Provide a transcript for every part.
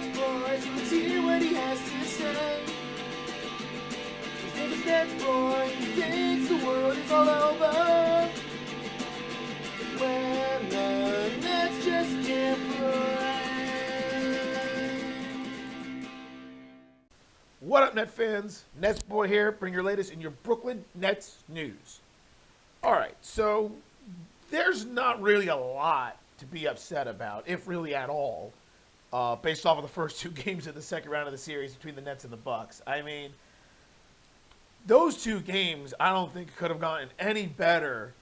NetsBoy, so let's hear what he has to say. His name is NetsBoy, he thinks the world is all over when the Nets just can't play. What up, Net fans? NetsBoy here, bring your latest in your Brooklyn Nets news. All right, so there's not really a lot to be upset about, if really at all, based off of the first two games of the second round of the series between the Nets and the Bucks. I mean, those two games I don't think could have gotten any better,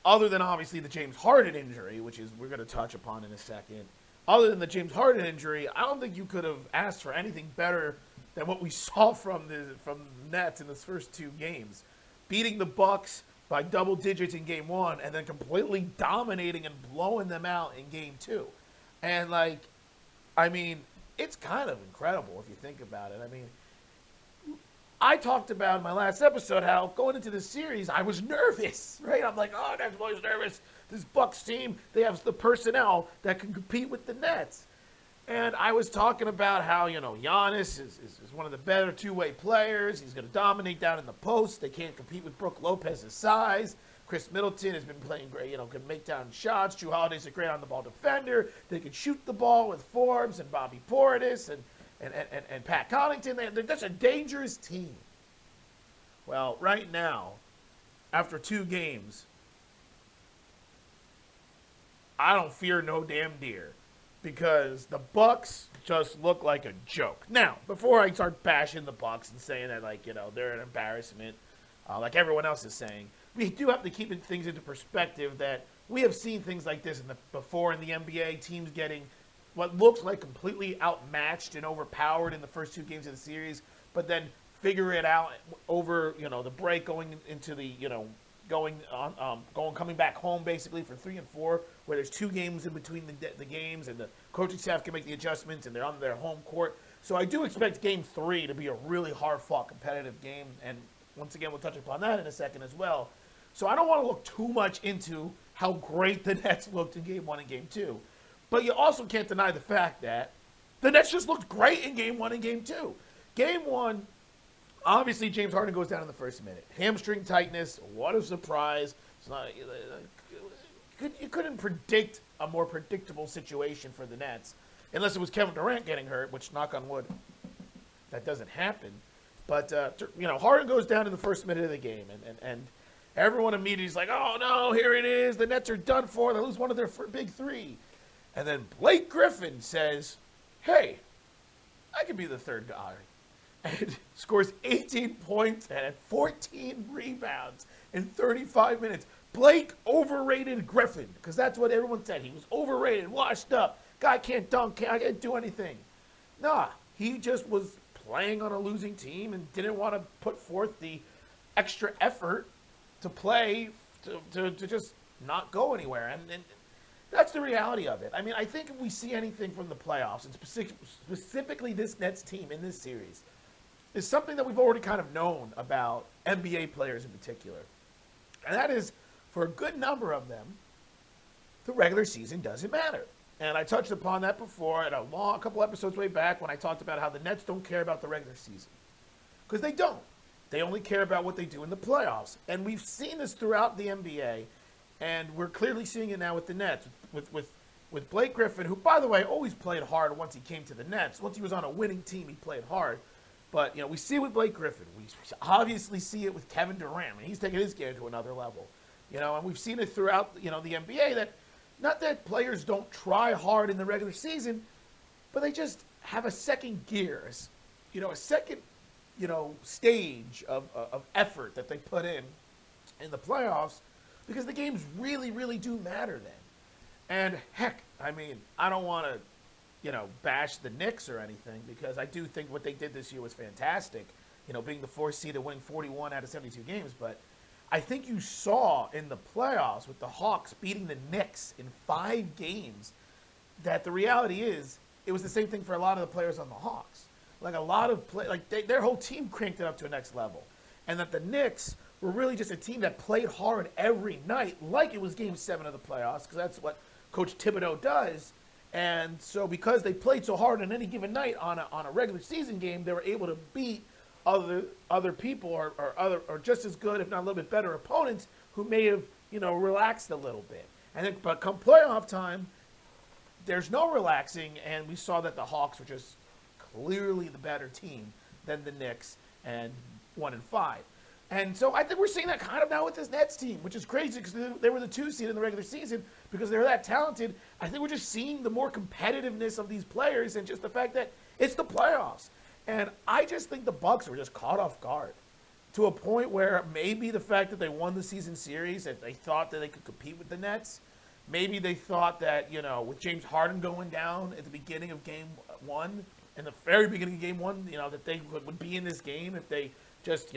other than obviously the James Harden injury, which is we're going to touch upon in a second. Other than the James Harden injury, I don't think you could have asked for anything better than what we saw from the Nets in those first two games. Beating the Bucks by double digits in game one and then completely dominating and blowing them out in game two. And, it's kind of incredible if you think about it. I talked about in my last episode how going into this series, I was nervous, right? I'm like, oh, Nets boy's nervous. This Bucks team, they have the personnel that can compete with the Nets. And I was talking about how, Giannis is one of the better two-way players. He's going to dominate down in the post. They can't compete with Brook Lopez's size. Chris Middleton has been playing great, can make down shots. Jrue Holiday's a great on-the-ball defender. They can shoot the ball with Forbes and Bobby Portis and Pat Connaughton. They're just a dangerous team. Well, right now, after two games, I don't fear no damn deer because the Bucks just look like a joke. Now, before I start bashing the Bucks and saying that, they're an embarrassment, like everyone else is saying, we do have to keep things into perspective that we have seen things like this before in the NBA, teams getting what looks like completely outmatched and overpowered in the first two games of the series, but then figure it out over, the break going into the, coming back home basically for 3 and 4, where there's two games in between the games and the coaching staff can make the adjustments and they're on their home court. So I do expect game 3 to be a really hard-fought competitive game, and once again, we'll touch upon that in a second as well. So I don't want to look too much into how great the Nets looked in game 1 and game 2. But you also can't deny the fact that the Nets just looked great in game 1 and game 2. Game 1, obviously James Harden goes down in the first minute. Hamstring tightness, what a surprise. It's not, you couldn't predict a more predictable situation for the Nets, unless it was Kevin Durant getting hurt, which, knock on wood, that doesn't happen. But, Harden goes down in the first minute of the game, and everyone immediately is like, oh, no, here it is. The Nets are done for. They lose one of their big three. And then Blake Griffin says, hey, I could be the third guy. And scores 18 points and had 14 rebounds in 35 minutes. Blake overrated Griffin, because that's what everyone said. He was overrated, washed up. Guy can't dunk, can't do anything. Nah, he just was playing on a losing team and didn't want to put forth the extra effort to play to just not go anywhere. And that's the reality of it. I think if we see anything from the playoffs, and specifically this Nets team in this series, is something that we've already kind of known about NBA players in particular. And that is, for a good number of them, the regular season doesn't matter. And I touched upon that before in a couple episodes way back when I talked about how the Nets don't care about the regular season. Because they don't. They only care about what they do in the playoffs. And we've seen this throughout the NBA, and we're clearly seeing it now with the Nets. With Blake Griffin, who, by the way, always played hard once he came to the Nets. Once he was on a winning team, he played hard. But, we see it with Blake Griffin. We obviously see it with Kevin Durant. He's taking his game to another level. And we've seen it throughout, the NBA that not that players don't try hard in the regular season, but they just have a second gear, a second, stage of effort that they put in the playoffs, because the games really, really do matter then. And heck, I don't want to, bash the Knicks or anything, because I do think what they did this year was fantastic, being the 4th seed and winning 41 out of 72 games. But I think you saw in the playoffs with the Hawks beating the Knicks in 5 games that the reality is it was the same thing for a lot of the players on the Hawks. Like a lot of their whole team cranked it up to a next level. And that the Knicks were really just a team that played hard every night like it was Game 7 of the playoffs, because that's what Coach Thibodeau does. And so because they played so hard on any given night on a regular season game, they were able to beat other people or just as good, if not a little bit better opponents who may have, relaxed a little bit. But come playoff time, there's no relaxing, and we saw that the Hawks were just clearly the better team than the Knicks, and 1-5. And so I think we're seeing that kind of now with this Nets team, which is crazy because they were the 2 seed in the regular season because they were that talented. I think we're just seeing the more competitiveness of these players and just the fact that it's the playoffs. And I just think the Bucks were just caught off guard to a point where maybe the fact that they won the season series, that they thought that they could compete with the Nets. Maybe they thought that, with James Harden going down at the beginning of game 1, in the very beginning of game 1, that they would be in this game if they just,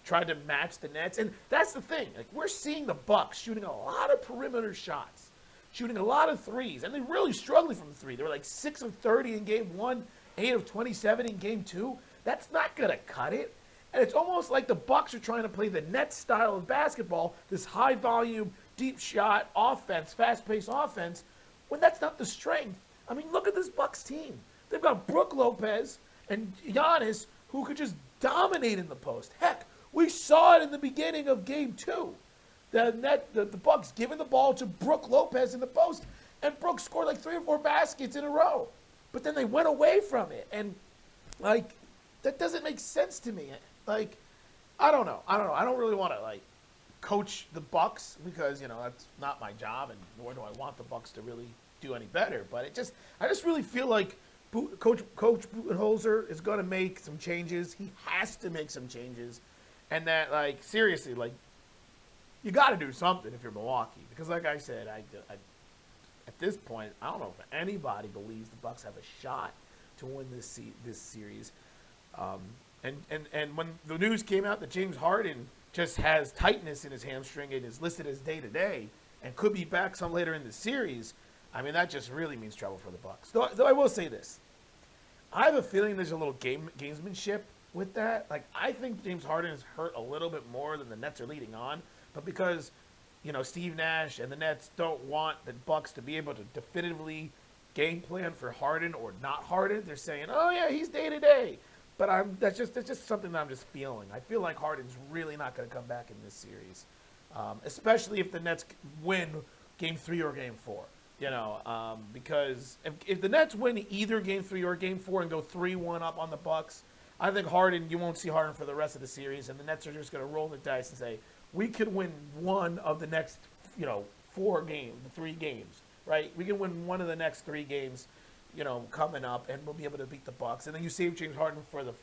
tried to match the Nets. And that's the thing. Like, we're seeing the Bucks shooting a lot of perimeter shots, shooting a lot of threes, and they're really struggling from the three. They were like 6 of 30 in game 1, 8 of 27 in game 2. That's not going to cut it. And it's almost like the Bucks are trying to play the Nets style of basketball, this high volume, deep shot offense, fast-paced offense, when that's not the strength. I mean, look at this Bucks team. They've got Brook Lopez and Giannis who could just dominate in the post. Heck, we saw it in the beginning of game 2. The Bucks giving the ball to Brook Lopez in the post, and Brook scored like 3 or 4 baskets in a row. But then they went away from it, and that doesn't make sense to me. I don't know. I don't really want to coach the Bucks because that's not my job, and nor do I want the Bucks to really do any better. But I just really feel like Coach Budenholzer is going to make some changes. He has to make some changes. And that, seriously, you got to do something if you're Milwaukee. Because, like I said, I at this point, I don't know if anybody believes the Bucks have a shot to win this series. And when the news came out that James Harden just has tightness in his hamstring and is listed as day-to-day and could be back some later in the series, I mean, that just really means trouble for the Bucks. Though I will say this. I have a feeling there's a little gamesmanship with that. I think James Harden is hurt a little bit more than the Nets are leading on. But because, Steve Nash and the Nets don't want the Bucks to be able to definitively game plan for Harden or not Harden, they're saying, oh, yeah, he's day-to-day. But that's just something that I'm just feeling. I feel like Harden's really not going to come back in this series, especially if the Nets win Game 3 or Game 4. Because if the Nets win either Game 3 or Game 4 and go 3-1 up on the Bucks, I think you won't see Harden for the rest of the series, and the Nets are just going to roll the dice and say, we could win one of the next, 3 games, right? We can win one of the next 3 games, coming up, and we'll be able to beat the Bucks. And then you save James Harden for the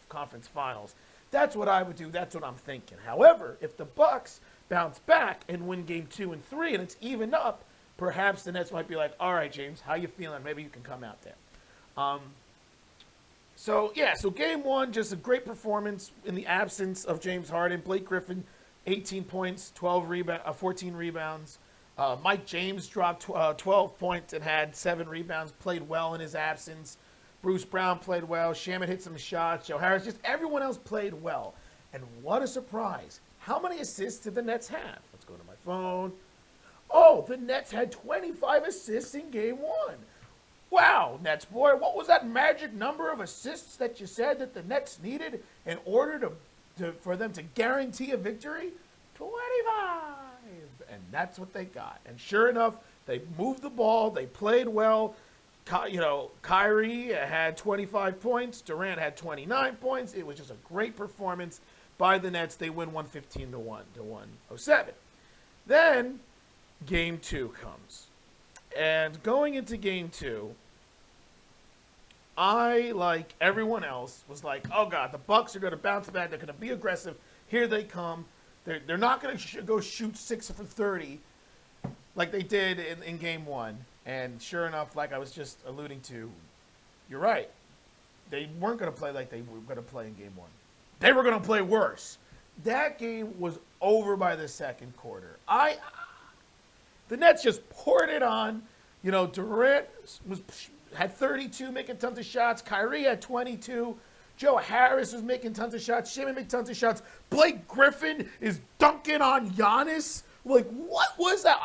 conference finals. That's what I would do. That's what I'm thinking. However, if the Bucks bounce back and win Game 2 and 3, and it's even up, perhaps the Nets might be like, all right, James, how you feeling? Maybe you can come out there. So Game 1, just a great performance in the absence of James Harden. Blake Griffin, 18 points, 14 rebounds. Mike James dropped 12 points and had 7 rebounds, played well in his absence. Bruce Brown played well. Shaman hit some shots. Joe Harris, just everyone else played well. And what a surprise. How many assists did the Nets have? Let's go to my phone. Oh, the Nets had 25 assists in Game 1. Wow, NetsBoy, what was that magic number of assists that you said that the Nets needed in order for them to guarantee a victory? 25. And that's what they got. And sure enough, they moved the ball. They played well. Kyrie had 25 points. Durant had 29 points. It was just a great performance by the Nets. They win 115 to 107. Then Game 2 comes. And going into Game 2, I, like everyone else, was like, oh, God, the Bucks are going to bounce back. They're going to be aggressive. Here they come. They're not going to go shoot 6 for 30 like they did in Game 1. And sure enough, like I was just alluding to, you're right. They weren't going to play like they were going to play in Game 1. They were going to play worse. That game was over by the second quarter. The Nets just poured it on. Durant had 32, making tons of shots. Kyrie had 22. Joe Harris was making tons of shots. Shaman made tons of shots. Blake Griffin is dunking on Giannis. What was that?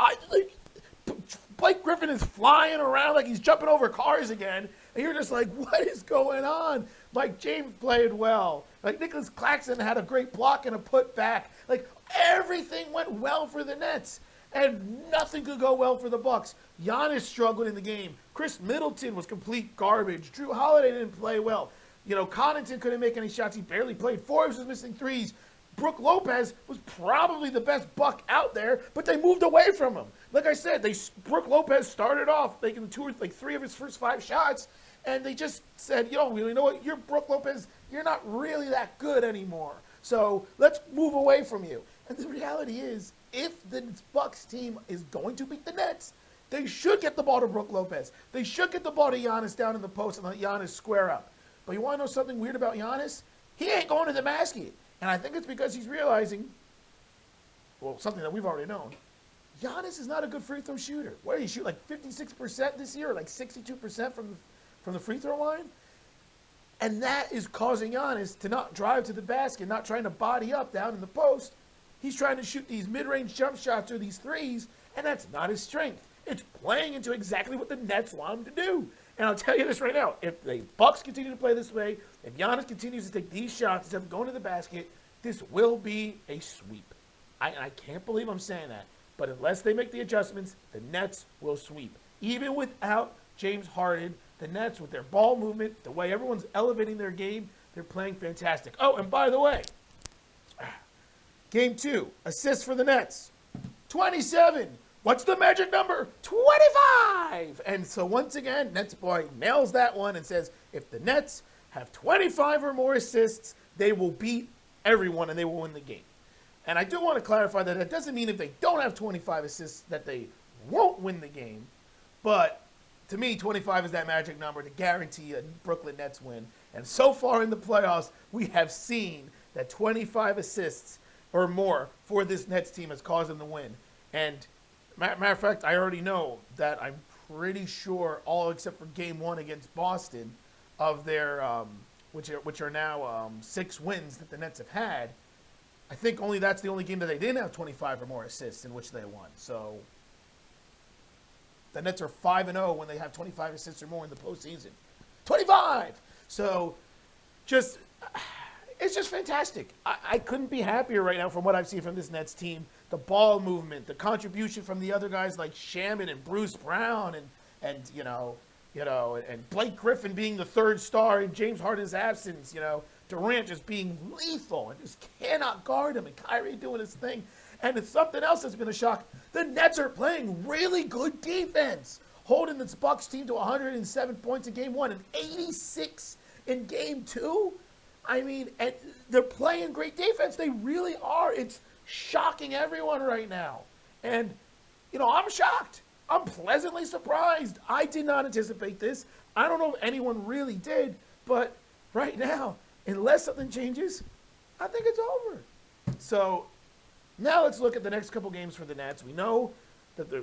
Blake Griffin is flying around like he's jumping over cars again. And you're just like, what is going on? Like, James played well. Like, Nicholas Claxton had a great block and a putback. Like, everything went well for the Nets. And nothing could go well for the Bucks. Giannis struggled in the game. Chris Middleton was complete garbage. Drew Holiday didn't play well. You know, Connaughton couldn't make any shots. He barely played. Forbes was missing threes. Brooke Lopez was probably the best Buck out there, but they moved away from him. Like I said, Brooke Lopez started off making three of his first 5 shots, and they just said, you know what, you're Brooke Lopez, you're not really that good anymore. So let's move away from you. And the reality is, if the Bucks team is going to beat the Nets, they should get the ball to Brooke Lopez. They should get the ball to Giannis down in the post and let Giannis square up. But you want to know something weird about Giannis? He ain't going to the basket. And I think it's because he's realizing, well, something that we've already known. Giannis is not a good free throw shooter. What did he shoot, like 56% this year, or like 62% from the free throw line? And that is causing Giannis to not drive to the basket, not trying to body up down in the post. He's trying to shoot these mid-range jump shots or these threes, and that's not his strength. It's playing into exactly what the Nets want him to do. And I'll tell you this right now. If the Bucks continue to play this way, if Giannis continues to take these shots instead of going to the basket, this will be a sweep. I can't believe I'm saying that. But unless they make the adjustments, the Nets will sweep. Even without James Harden, the Nets, with their ball movement, the way everyone's elevating their game, they're playing fantastic. Oh, and by the way, Game 2, assists for the Nets, 27. What's the magic number? 25! And so once again, NetsBoy nails that one and says, if the Nets have 25 or more assists, they will beat everyone and they will win the game. And I do want to clarify that it doesn't mean if they don't have 25 assists that they won't win the game. But to me, 25 is that magic number to guarantee a Brooklyn Nets win. And so far in the playoffs, we have seen that 25 assists or more for this Nets team has caused them to win. And matter of fact, I already know that I'm pretty sure all except for Game 1 against Boston of their, which are now 6 wins that the Nets have had, I think that's the only game that they didn't have 25 or more assists in which they won. So the Nets are 5-0 when they have 25 assists or more in the postseason. 25! So it's just fantastic. I couldn't be happier right now from what I've seen from this Nets team. The ball movement, the contribution from the other guys like Shaman and Bruce Brown and Blake Griffin being the third star in James Harden's absence, Durant just being lethal and just cannot guard him, and Kyrie doing his thing. And it's something else that's been a shock. The Nets are playing really good defense, holding this Bucks team to 107 points in Game 1 and 86 in Game 2. I mean, and they're playing great defense. They really are. It's shocking everyone right now. And, I'm shocked. I'm pleasantly surprised. I did not anticipate this. I don't know if anyone really did, but right now, unless something changes, I think it's over. So now let's look at the next couple games for the Nets. We know that the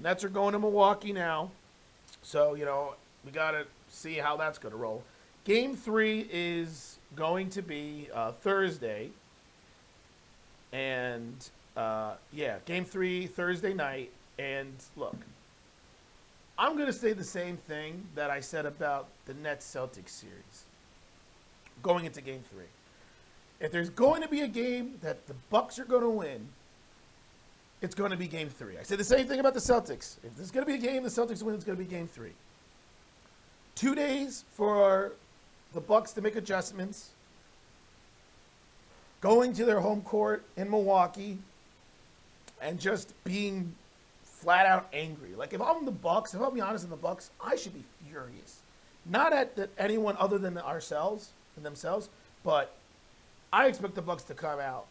Nets are going to Milwaukee now. So, we got to see how that's going to roll. Game 3 is going to be Thursday. And, Game 3, Thursday night. And, look, I'm going to say the same thing that I said about the Nets-Celtics series going into Game 3. If there's going to be a game that the Bucks are going to win, it's going to be Game 3. I said the same thing about the Celtics. If there's going to be a game the Celtics win, it's going to be Game 3. 2 days for the Bucks to make adjustments, going to their home court in Milwaukee, and just being flat out angry. Like, if I'm the Bucks, if I'm being honest in the Bucks, I should be furious. Not at anyone other than ourselves and themselves, but I expect the Bucks to come out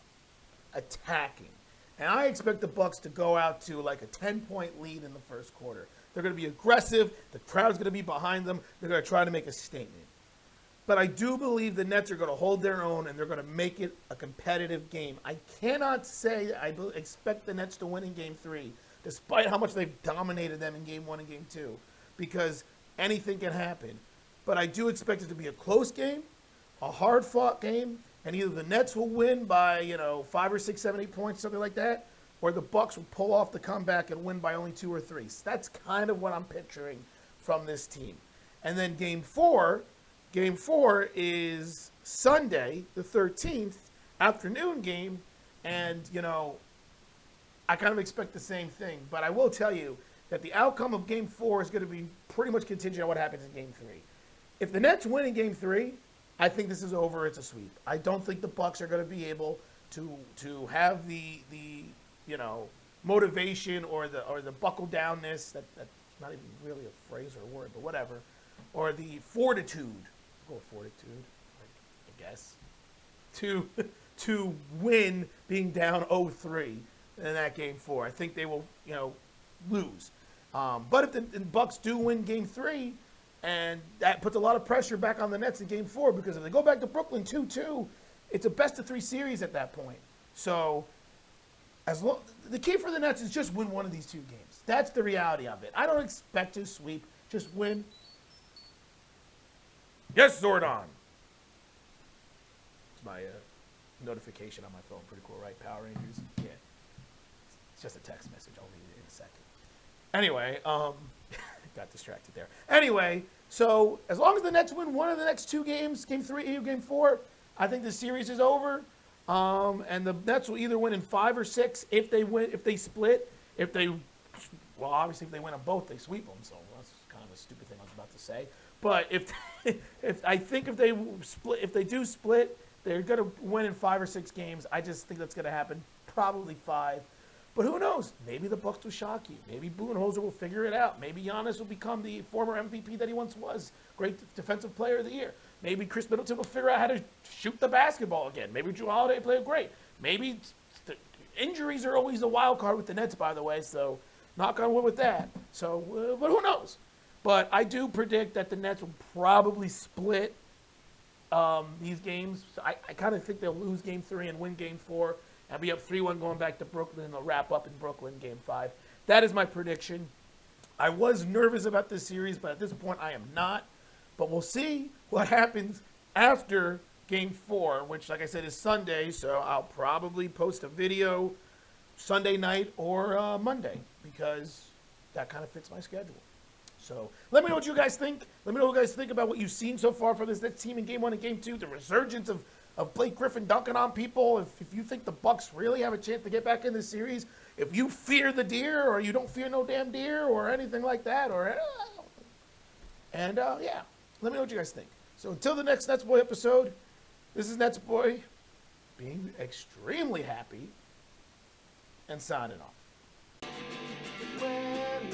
attacking. And I expect the Bucks to go out to like a 10-point lead in the first quarter. They're going to be aggressive. The crowd's going to be behind them. They're going to try to make a statement. But I do believe the Nets are going to hold their own, and they're going to make it a competitive game. I cannot say I expect the Nets to win in Game 3, despite how much they've dominated them in Game 1 and Game 2, because anything can happen. But I do expect it to be a close game, a hard-fought game, and either the Nets will win by, 5 or 6, 7, 8 points, something like that, or the Bucks will pull off the comeback and win by only 2 or 3. So that's kind of what I'm picturing from this team. And then game four is Sunday, the 13th, afternoon game. And, you know, I kind of expect the same thing. But I will tell you that the outcome of game 4 is going to be pretty much contingent on what happens in game 3. If the Nets win in game 3, I think this is over. It's a sweep. I don't think the Bucks are going to be able to have the you know, motivation or the buckle downness, that's not even really a phrase or a word, but whatever, or the fortitude, go with fortitude, I guess, to win being down 0-3 in that game 4. I think they will, you know, lose. But if the Bucks do win game 3, and that puts a lot of pressure back on the Nets in game 4, because if they go back to Brooklyn 2-2, it's a best-of-3 series at that point. So the key for the Nets is just win one of these 2 games. That's the reality of it. I don't expect to sweep. Just win. Yes, Zordon. It's my notification on my phone. Pretty cool, right? Power Rangers. Yeah. It's just a text message. I'll read it in a second. Anyway, got distracted there. Anyway, so as long as the Nets win one of the next 2 games, game 3 or game 4, I think the series is over. And the Nets will either win in 5 or 6 if they win, if they split, well, obviously if they win them both, they sweep them. So that's kind of a stupid thing I was about to say. But if they do split, they're going to win in 5 or 6 games. I just think that's going to happen, probably 5. But who knows? Maybe the Bucks will shock you. Maybe Budenholzer will figure it out. Maybe Giannis will become the former MVP that he once was, great defensive player of the year. Maybe Chris Middleton will figure out how to shoot the basketball again. Maybe Jrue Holiday played great. Maybe injuries are always a wild card with the Nets, by the way, so knock on wood with that. So, but who knows? But I do predict that the Nets will probably split these games. I kind of think they'll lose game 3 and win game 4. I'll be up 3-1 going back to Brooklyn, and they'll wrap up in Brooklyn game 5. That is my prediction. I was nervous about this series, but at this point I am not. But we'll see what happens after game 4, which, like I said, is Sunday. So I'll probably post a video Sunday night or Monday, because that kind of fits my schedule. So let me know what you guys think. Let me know what you guys think about what you've seen so far from this next team in game 1 and game 2, the resurgence of Blake Griffin dunking on people. If you think the Bucks really have a chance to get back in this series, if you fear the deer or you don't fear no damn deer or anything like that, yeah, let me know what you guys think. So until the next NetsBoy episode, this is NetsBoy being extremely happy and signing off. When